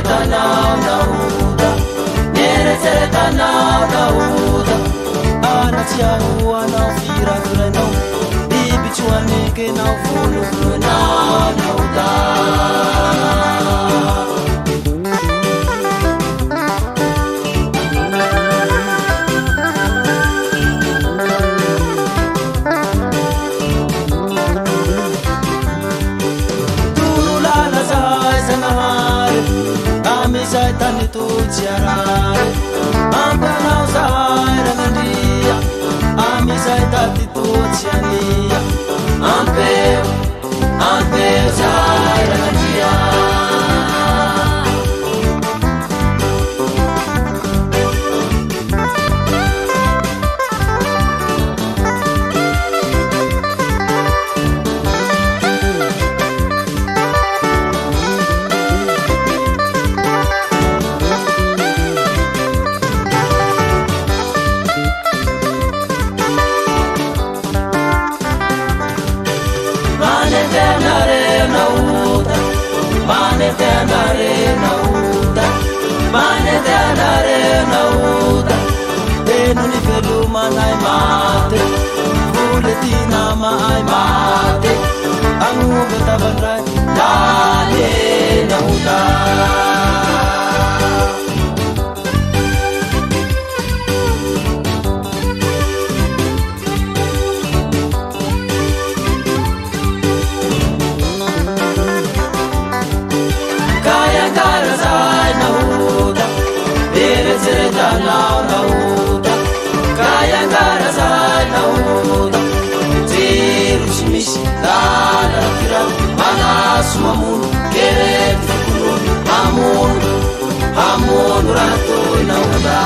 Neretanao nauda, neretanao nauda. Anaty ahoanao firafiranao, biby tsy hoanike nao volovonao nauda. Amizay tany totsiarary, ampanao zahay ranandria. Amizay taty totsiania, ampeo zahay ranandria. Manetanarenauda, enuni velumanai mate, vuletina mai mate, anguve tavandrai dale nauda. Neretanao nauda, kayangara zahay nauda. Jiro tsy misy lala kirao, manaso mamono kerety fikonono, hamono raha toy nauda.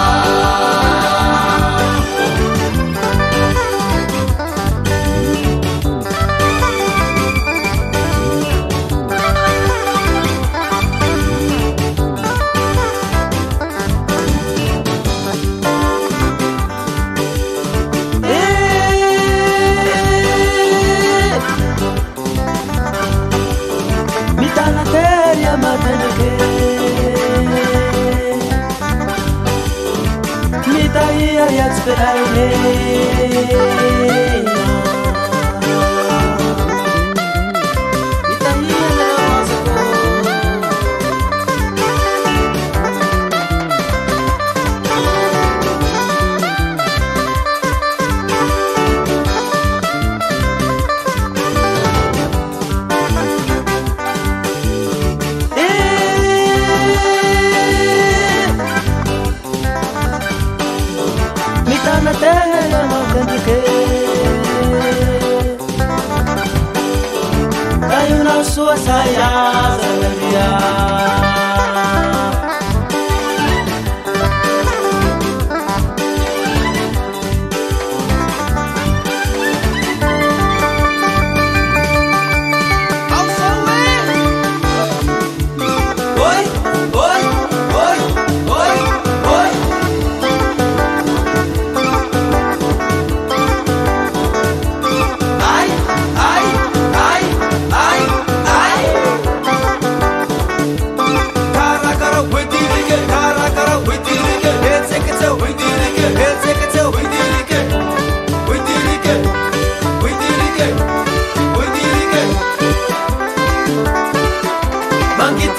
Sua saia zangaria. Mangit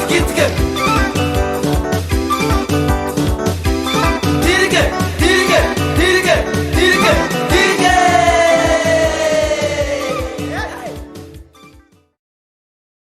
gitke,